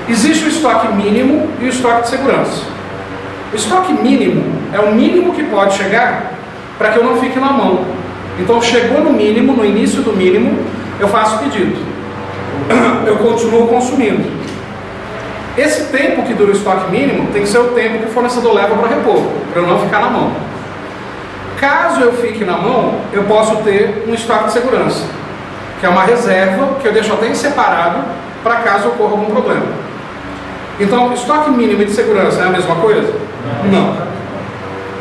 [SPEAKER 1] Existe o estoque mínimo e o estoque de segurança. O estoque mínimo é o mínimo que pode chegar para que eu não fique na mão. Então chegou no mínimo, no início do mínimo, eu faço pedido. Eu continuo consumindo. Esse tempo que dura o estoque mínimo tem que ser o tempo que o fornecedor leva para repor, para eu não ficar na mão. Caso eu fique na mão, eu posso ter um estoque de segurança, que é uma reserva que eu deixo até em separado para caso ocorra algum problema. Então, estoque mínimo de segurança é a mesma coisa? Não.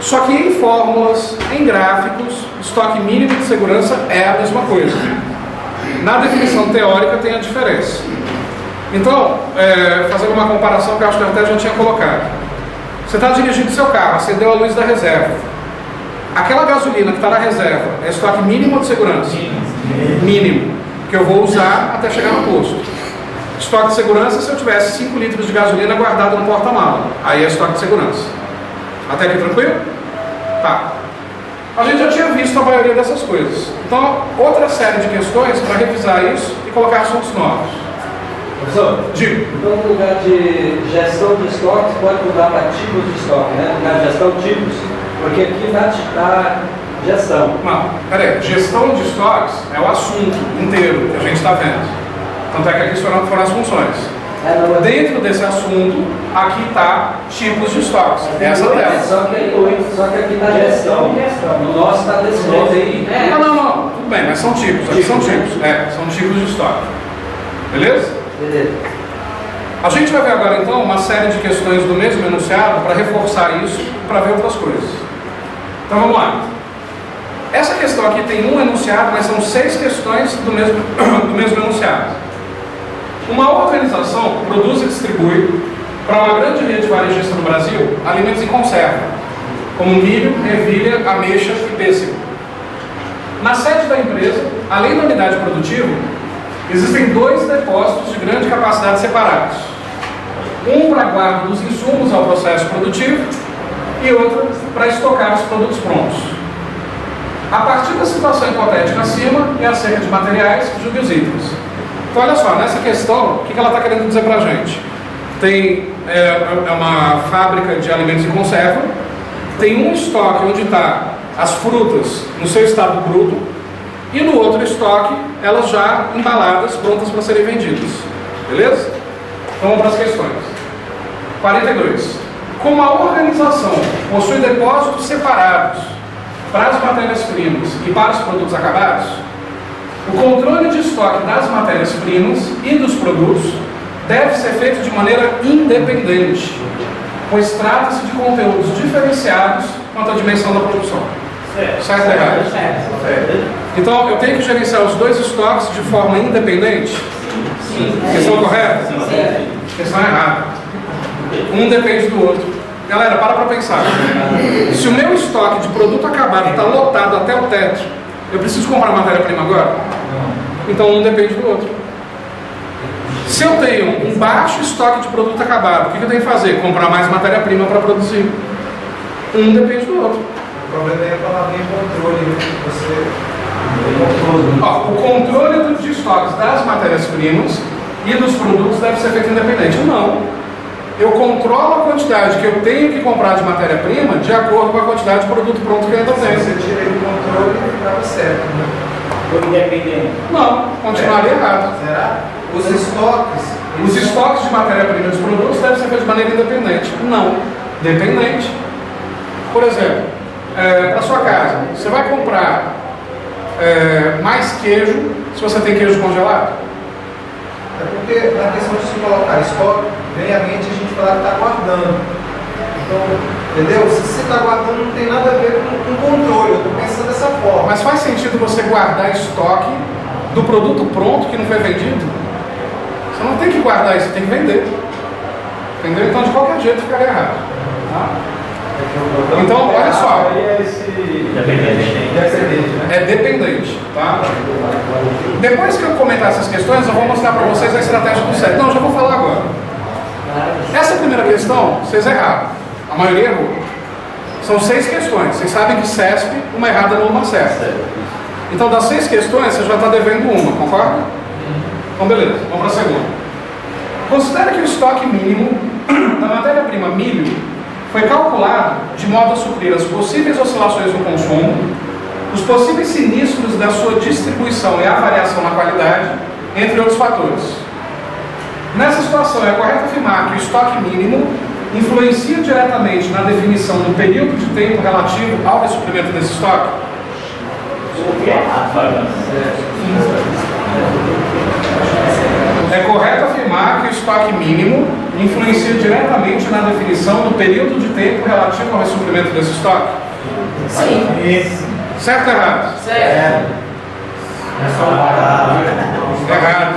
[SPEAKER 1] Só que em fórmulas, em gráficos, estoque mínimo de segurança é a mesma coisa. Na definição teórica tem a diferença. Então, fazendo uma comparação que eu acho que eu até já tinha colocado. Você está dirigindo seu carro, acendeu a luz da reserva. Aquela gasolina que está na reserva é estoque mínimo ou de segurança? Mínimo. Que eu vou usar até chegar no posto. Estoque de segurança se eu tivesse 5 litros de gasolina guardado no porta-mala. Aí é estoque de segurança. Até aqui tranquilo? Tá. A gente já tinha visto a maioria dessas coisas. Então, outra série de questões para revisar isso e colocar assuntos novos.
[SPEAKER 4] Professor,
[SPEAKER 1] Digo.
[SPEAKER 4] então no lugar de gestão de estoques pode mudar para tipos de estoque, né? No lugar de gestão tipos, porque aqui está gestão.
[SPEAKER 1] Não, peraí, gestão de estoques é o assunto inteiro que a gente está vendo. Tanto é que aqui foram as funções. Dentro desse assunto, aqui está tipos de estoques. Essa tela.
[SPEAKER 4] Só que aqui está gestão. No nosso está desse jeito aí.
[SPEAKER 1] Não, tudo bem, mas são tipos. Aqui são tipos. São tipos de estoque. Beleza?
[SPEAKER 4] Beleza.
[SPEAKER 1] A gente vai ver agora então uma série de questões do mesmo enunciado para reforçar isso, para ver outras coisas. Então vamos lá. Essa questão aqui tem um enunciado, mas são 6 questões do mesmo enunciado. Uma organização produz e distribui para uma grande rede varejista no Brasil, alimentos em conserva, como milho, ervilha, ameixa e pêssego. Na sede da empresa, além da unidade produtiva, existem 2 depósitos de grande capacidade separados. Um para guarda dos insumos ao processo produtivo e outro para estocar os produtos prontos. A partir da situação hipotética acima, é acerca de materiais, julgue os itens. Então, olha só, nessa questão, o que ela está querendo dizer para a gente? Tem uma fábrica de alimentos em conserva, tem um estoque onde está as frutas no seu estado bruto e no outro estoque elas já embaladas, prontas para serem vendidas. Beleza? Então vamos para as questões. 42. Como a organização possui depósitos separados para as matérias-primas e para os produtos acabados, o controle de estoque das matérias-primas e dos produtos deve ser feito de maneira independente, pois trata-se de conteúdos diferenciados quanto à dimensão da produção. Certo ou errado? Certo. Então, eu tenho que gerenciar os 2 estoques de forma independente? Sim. Questão correta? Sim. Questão errada. Um depende do outro. Galera, para pensar. Se o meu estoque de produto acabado está lotado até o teto, eu preciso comprar matéria-prima agora? Então, um depende do outro. Se eu tenho um baixo estoque de produto acabado, o que eu tenho que fazer? Comprar mais matéria-prima para produzir. Um depende do outro.
[SPEAKER 2] O problema é quando alguém controle,
[SPEAKER 1] O controle dos estoques das matérias-primas e dos produtos deve ser feito independente. Não. Eu controlo a quantidade que eu tenho que comprar de matéria-prima de acordo com a quantidade de produto pronto que eu ainda tenho.
[SPEAKER 2] Se você tira ele do controle, ficava certo, né?
[SPEAKER 3] Independente.
[SPEAKER 1] Não, continuaria errado.
[SPEAKER 2] Será? Os
[SPEAKER 1] estoques de matéria-prima e dos produtos devem ser feitos de maneira independente. Não. Dependente. Por exemplo, para sua casa, você vai comprar mais queijo se você tem queijo congelado?
[SPEAKER 2] É porque na questão de se colocar estoque, vem à mente a gente falar que está guardando. Então, entendeu? Se você está guardando, não tem nada a ver com controle. Eu estou pensando dessa forma.
[SPEAKER 1] Mas faz sentido você guardar estoque do produto pronto que não foi vendido? Você não tem que guardar isso, tem que vender. Entendeu? Então, de qualquer jeito, ficaria errado. Tá? Então, olha só. É dependente, tá? Depois que eu comentar essas questões, eu vou mostrar para vocês a estratégia do CESP. Não, já vou falar agora. Essa primeira questão, vocês erraram. A maioria errou. São 6 questões. Vocês sabem que CESP, uma errada não uma certa. Então, das 6 questões, você já está devendo uma, concorda? Então, beleza. Vamos para a segunda. Considere que o estoque mínimo da matéria-prima milho foi calculado de modo a suprir as possíveis oscilações no consumo, os possíveis sinistros da sua distribuição e a variação na qualidade, entre outros fatores. Nessa situação, é correto afirmar que o estoque mínimo influencia diretamente na definição do período de tempo relativo ao ressuprimento desse estoque? É correto afirmar que o estoque mínimo influencia diretamente na definição do período de tempo relativo ao ressuprimento desse estoque?
[SPEAKER 3] Sim.
[SPEAKER 1] Certo ou errado?
[SPEAKER 3] Certo.
[SPEAKER 1] Errado.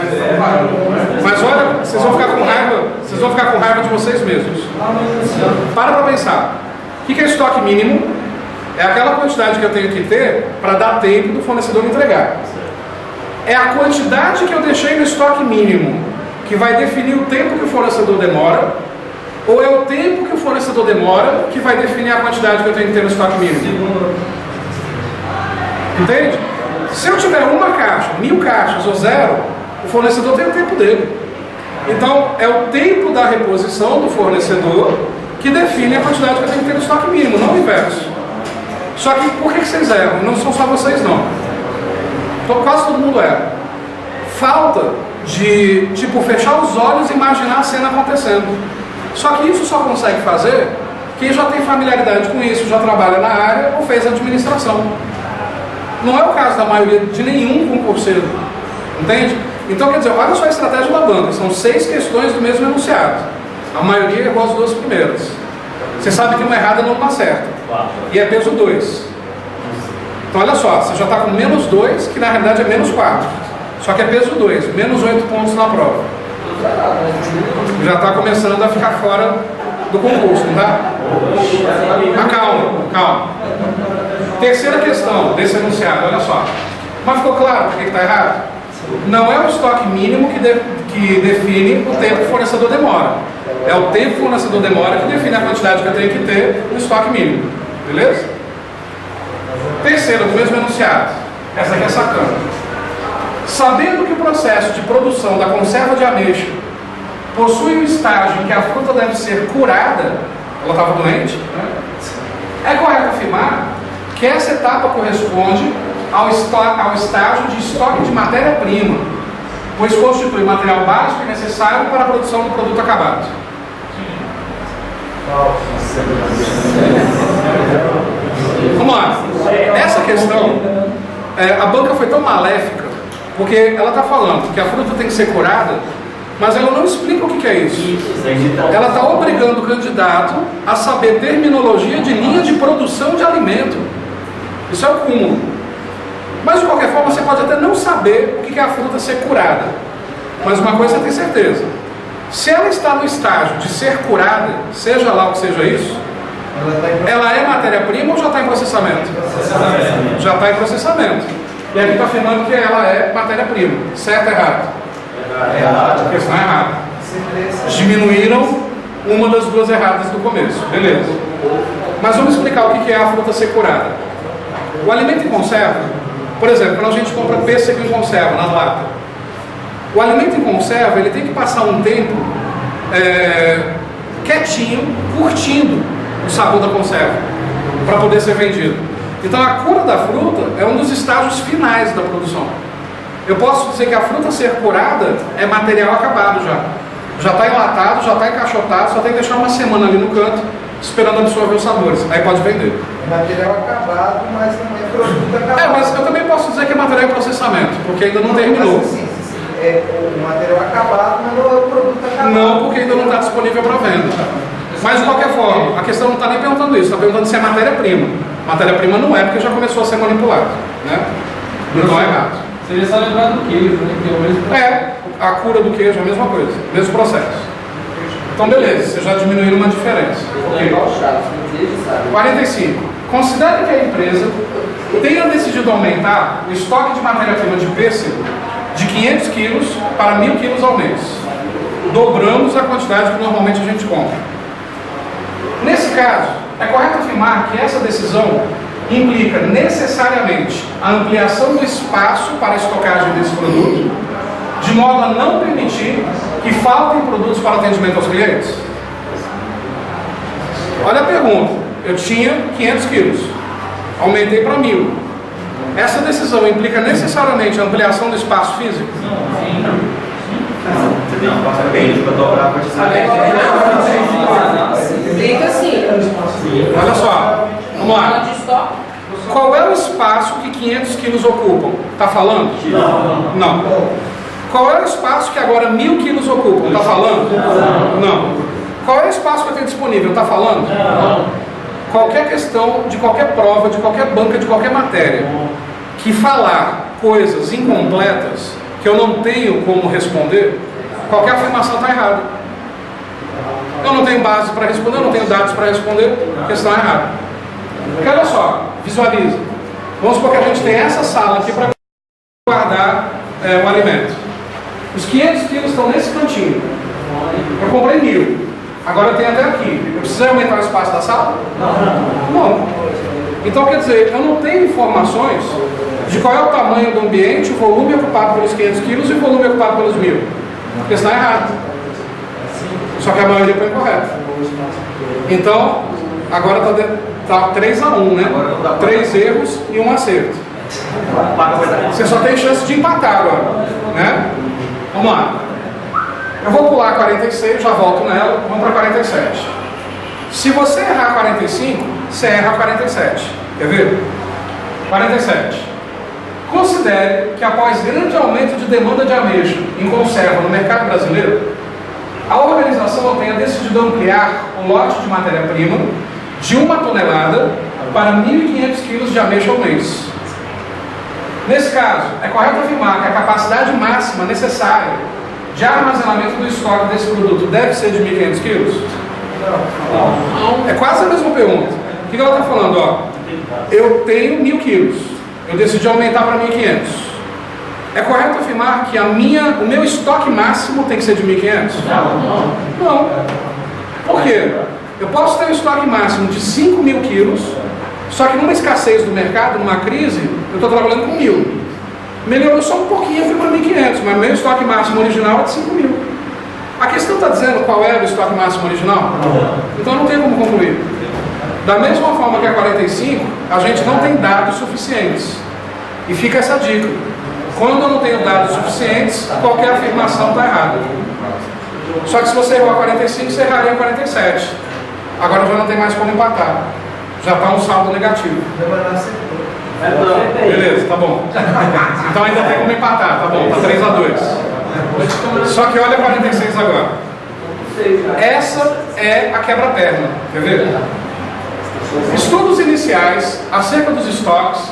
[SPEAKER 1] Mas olha, vocês vão ficar com raiva de vocês mesmos. Para pensar. O que é estoque mínimo? É aquela quantidade que eu tenho que ter para dar tempo do fornecedor me entregar. É a quantidade que eu deixei no estoque mínimo que vai definir o tempo que o fornecedor demora, ou é o tempo que o fornecedor demora que vai definir a quantidade que eu tenho que ter no estoque mínimo? Entende? Se eu tiver uma caixa, 1000 caixas ou 0, o fornecedor tem o tempo dele. Então, é o tempo da reposição do fornecedor que define a quantidade que eu tenho que ter no estoque mínimo, não o inverso. Só que, por que vocês erram? Não são só vocês, não. Quase todo mundo erra. Falta de, fechar os olhos e imaginar a cena acontecendo. Só que isso só consegue fazer quem já tem familiaridade com isso, já trabalha na área ou fez administração. Não é o caso da maioria de nenhum concurseiro. Entende? Então, quer dizer, olha só a estratégia da banca. São 6 questões do mesmo enunciado. A maioria errou as 2 primeiras. Você sabe que uma errada não uma certa. E é peso 2. Então, olha só. Você já está com menos 2, que na realidade é menos 4. Só que é peso 2. Menos 8 pontos na prova. Já está começando a ficar fora do concurso, não tá? Mas calma. Terceira questão desse enunciado, olha só. Mas ficou claro por que está errado? Não é o estoque mínimo que define o tempo que o fornecedor demora. É o tempo que o fornecedor demora que define a quantidade que eu tenho que ter no estoque mínimo. Beleza? Terceiro, do mesmo enunciado. Essa aqui é sacana. Sabendo que o processo de produção da conserva de ameixa possui um estágio em que a fruta deve ser curada, ela estava doente, né? É correto afirmar que essa etapa corresponde ao estágio de estoque de matéria-prima, pois constitui material básico e necessário para a produção do produto acabado. Vamos lá. Essa questão, a banca foi tão maléfica, porque ela está falando que a fruta tem que ser curada, mas ela não explica o que é isso. Ela está obrigando o candidato a saber terminologia de linha de produção de alimento. Isso é o cúmulo. Mas de qualquer forma você pode até não saber o que é a fruta ser curada. Mas uma coisa você tem certeza: se ela está no estágio de ser curada, seja lá o que seja isso, ela é matéria-prima ou já está em processamento? Já está em processamento. E aqui está afirmando que ela é matéria-prima. Certo ou errado? A questão é errada. Diminuíram uma das duas erradas do começo. Beleza. Mas vamos explicar o que é a fruta ser curada. O alimento em conserva, por exemplo, quando a gente compra pêssego em conserva, na lata, o alimento em conserva ele tem que passar um tempo quietinho, curtindo o sabor da conserva, para poder ser vendido. Então a cura da fruta é um dos estágios finais da produção. Eu posso dizer que a fruta ser curada é material acabado já. Já está enlatado, já está encaixotado, só tem que deixar uma semana ali no canto, esperando absorver os sabores. Aí pode vender.
[SPEAKER 2] É material acabado, mas não é produto acabado.
[SPEAKER 1] Mas eu também posso dizer que é material em processamento, porque ainda não terminou.
[SPEAKER 2] Mas, assim, é o material acabado, mas não é o produto acabado.
[SPEAKER 1] Não, porque ainda não está disponível para venda. Mas de qualquer forma, a questão não está nem perguntando isso, está perguntando se é matéria-prima. Matéria-prima não é, porque já começou a ser manipulado, né? Então é errado.
[SPEAKER 3] Seria só lembrar do queijo, né? Que é o mesmo.
[SPEAKER 1] A cura do queijo é a mesma coisa, mesmo processo. Então beleza, vocês já diminuíram uma diferença. Okay. 45. Considere que a empresa tenha decidido aumentar o estoque de matéria-prima de pêssego de 500 quilos para 1.000 quilos ao mês. Dobramos a quantidade que normalmente a gente compra. Nesse caso, é correto afirmar que essa decisão implica necessariamente a ampliação do espaço para a estocagem desse produto, de modo a não permitir que faltem produtos para atendimento aos clientes? Olha a pergunta. Eu tinha 500 quilos, aumentei para 1.000. Essa decisão implica necessariamente a ampliação do espaço físico?
[SPEAKER 5] Você tem que passar bem para dobrar a quantidade.
[SPEAKER 6] Implica sim.
[SPEAKER 1] Olha só, vamos lá. Qual é o espaço que 500 quilos ocupam? Está falando? Não. Qual é o espaço que agora 1.000 quilos ocupam? Está falando? Não. Qual é o espaço que eu tenho disponível? Está falando? Não. Qualquer questão, de qualquer prova, de qualquer banca, de qualquer matéria, que falar coisas incompletas, que eu não tenho como responder, qualquer afirmação está errada. Eu não tenho base para responder, eu não tenho dados para responder, a questão é errada. Porque olha só, visualiza. Vamos supor que a gente tem essa sala aqui para guardar o alimento. Os 500 quilos estão nesse cantinho. Eu comprei 1.000. Agora eu tenho até aqui. Eu preciso aumentar o espaço da sala? Não. Então quer dizer, eu não tenho informações de qual é o tamanho do ambiente, o volume ocupado pelos 500 quilos e o volume ocupado pelos 1.000. Porque está errado. Só que a maioria foi incorreta. Então, agora está 3-1, né? 3 erros e 1 acerto. Você só tem chance de empatar agora, né? Vamos lá. Eu vou pular 46, já volto nela, vamos para 47. Se você errar 45, você erra 47. Quer ver? 47. Considere que após grande aumento de demanda de ameixa em conserva no mercado brasileiro, a organização tenha decidido ampliar o lote de matéria-prima de 1 tonelada para 1.500 quilos de ameixa ao mês. Nesse caso, é correto afirmar que a capacidade máxima necessária de armazenamento do estoque desse produto deve ser de 1.500 quilos? Não. É quase a mesma pergunta. O que ela está falando? Ó, eu tenho 1.000 quilos, eu decidi aumentar para 1.500. É correto afirmar que o meu estoque máximo tem que ser de 1.500? Não. Por quê? Eu posso ter um estoque máximo de 5.000 quilos, só que numa escassez do mercado, numa crise, eu estou trabalhando com 1.000. Melhorou só um pouquinho, fui para 1.500, mas meu estoque máximo original é de 5.000. A questão está dizendo qual era o estoque máximo original? Então não tem como concluir. Da mesma forma que a 45, a gente não tem dados suficientes. E fica essa dica. Quando eu não tenho dados suficientes, qualquer afirmação está errada. Só que se você errou a 45, você erraria a 47. Agora já não tem mais como empatar. Já está um saldo negativo. Beleza, tá bom. Então ainda tem como empatar, tá bom, tá 3-2. Só que olha a 46 agora. Essa é a quebra-perna, quer ver? Estudos iniciais acerca dos estoques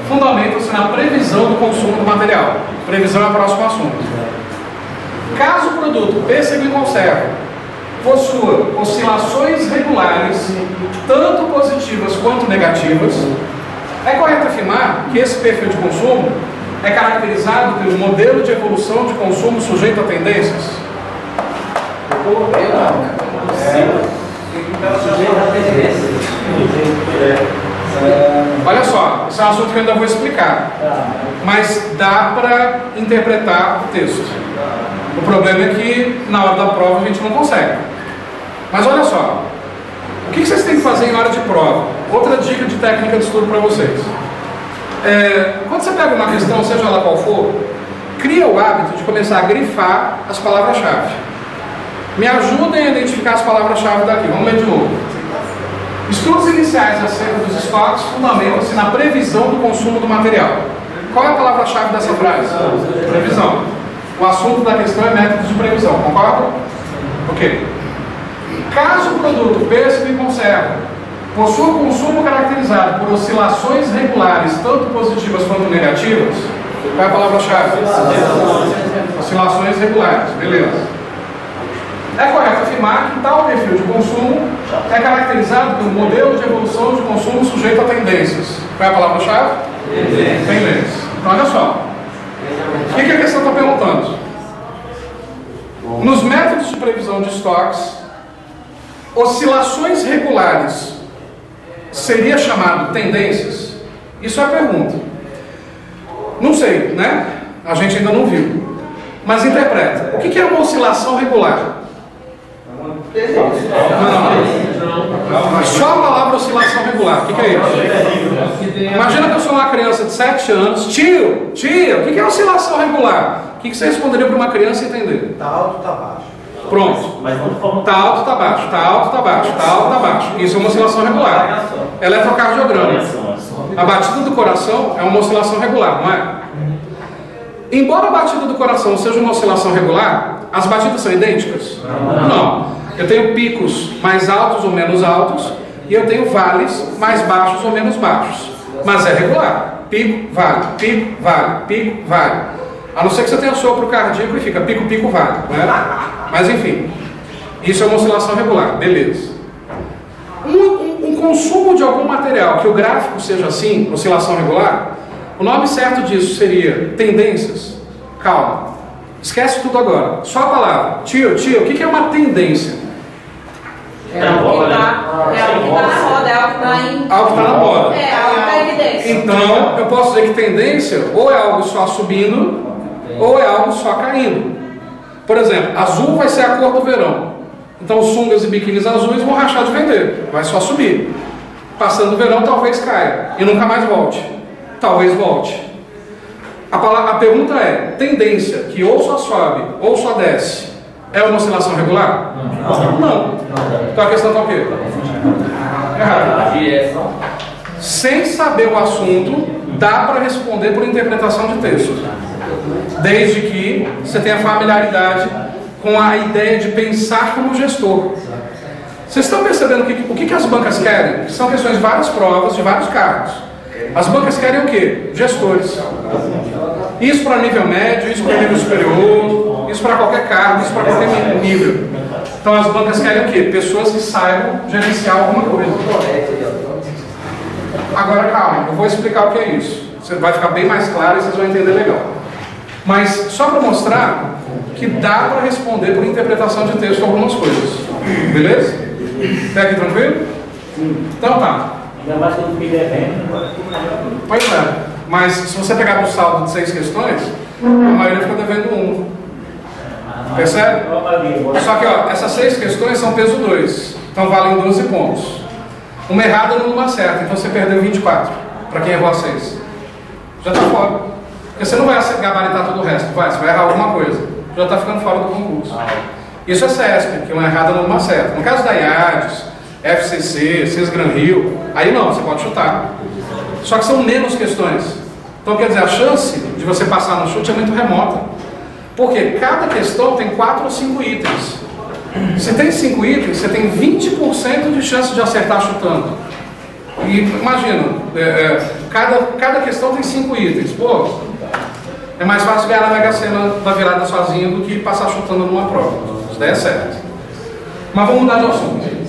[SPEAKER 1] fundamentam-se na previsão do consumo do material. Previsão é o próximo assunto. Caso o produto pêssego e conserva possua oscilações regulares, tanto positivas quanto negativas, é correto afirmar que esse perfil de consumo é caracterizado pelo modelo de evolução de consumo sujeito a tendências? Olha só, esse é um assunto que eu ainda vou explicar, mas dá para interpretar o texto. O problema é que na hora da prova a gente não consegue. Mas olha só, o que vocês têm que fazer em hora de prova? Outra dica de técnica de estudo para vocês. Quando você pega uma questão, seja ela qual for, cria o hábito de começar a grifar as palavras-chave. Me ajudem a identificar as palavras-chave daqui. Vamos ler de novo. Estudos iniciais acerca dos estoques fundamentam-se na previsão do consumo do material. Qual é a palavra-chave dessa frase? Previsão. O assunto da questão é métodos de previsão, concorda? Ok. Caso o produto pêssego e conserva possua consumo caracterizado por oscilações regulares, tanto positivas quanto negativas, qual é a palavra-chave? Oscilações regulares, beleza. É correto afirmar que tal perfil de consumo é caracterizado pelo modelo de evolução de consumo sujeito a tendências. Qual é a palavra-chave? Tendências. Então olha só. O que a questão está perguntando? Nos métodos de previsão de estoques, oscilações regulares seria chamado tendências? Isso é a pergunta. Não sei, né? A gente ainda não viu. Mas interpreta. O que é uma oscilação regular? Não. Só a palavra oscilação regular. O que é isso? Imagina que eu sou uma criança de 7 anos. Tio, o que é oscilação regular? O que você responderia para uma criança entender?
[SPEAKER 2] Tá alto, tá baixo.
[SPEAKER 1] Pronto. Tá alto, tá baixo, tá alto, tá baixo, tá alto, tá baixo. Isso é uma oscilação regular. Eletrocardiograma. A batida do coração é uma oscilação regular, não é? Embora a batida do coração seja uma oscilação regular, as batidas são idênticas? Não. Eu tenho picos mais altos ou menos altos e eu tenho vales mais baixos ou menos baixos. Mas é regular. Pico, vale, pico, vale, pico, vale. A não ser que você tenha sopro cardíaco e fica pico, pico, vale. Não é? Mas enfim, isso é uma oscilação regular. Beleza. Um consumo de algum material que o gráfico seja assim, oscilação regular, o nome certo disso seria tendências. Calma. Esquece tudo agora. Só a palavra. Tio, o que é uma tendência?
[SPEAKER 6] É algo que está na roda, é algo que está em...
[SPEAKER 1] Algo que está na moda.
[SPEAKER 6] É, algo que está em evidência.
[SPEAKER 1] Então, eu posso dizer que tendência ou é algo só subindo, ou é algo só caindo. Por exemplo, azul vai ser a cor do verão. Então, os sungas e biquínis azuis vão rachar de vender. Vai só subir. Passando o verão, talvez caia. E nunca mais volte. Talvez volte. A pergunta é, tendência que ou só sobe ou só desce, é uma oscilação regular? Não. Então a questão está o quê? Errado. Sem saber o assunto, dá para responder por interpretação de texto. Desde que você tenha familiaridade com a ideia de pensar como gestor. Vocês estão percebendo o que as bancas querem? São questões de várias provas, de vários cargos. As bancas querem o quê? Gestores. Isso para nível médio, isso para nível superior, isso para qualquer cargo, isso para qualquer nível. Então as bancas querem o quê? Pessoas que saibam gerenciar alguma coisa. Agora calma, eu vou explicar o que é isso. Você vai ficar bem mais claro e vocês vão entender legal. Mas só para mostrar que dá para responder por interpretação de texto algumas coisas. Beleza? Até aqui tranquilo? Então tá.
[SPEAKER 7] Ainda mais que eu fiquei devendo.
[SPEAKER 1] Pois é. Mas se você pegar do saldo de 6 questões, a maioria fica devendo 1. Percebe? Só que ó, essas 6 questões são peso 2. Então valem 12 pontos. Uma errada e uma certa. Então você perdeu 24. Para quem errou a 6. Já está fora. Porque você não vai gabaritar todo o resto. Você vai errar alguma coisa. Já está ficando fora do concurso. Isso é CESP, que é uma errada numa certa. No caso da IADES, FCC, Sesgran Rio, aí não, você pode chutar. Só que são menos questões. Então quer dizer, a chance de você passar no chute é muito remota. Porque cada questão tem 4 ou 5 itens. Se tem 5 itens, você tem 20% de chance de acertar chutando. E imagina, cada questão tem 5 itens. Pô, é mais fácil ganhar na Mega Sena da virada sozinho do que passar chutando numa prova. Isso daí é certo. Mas vamos mudar de assunto.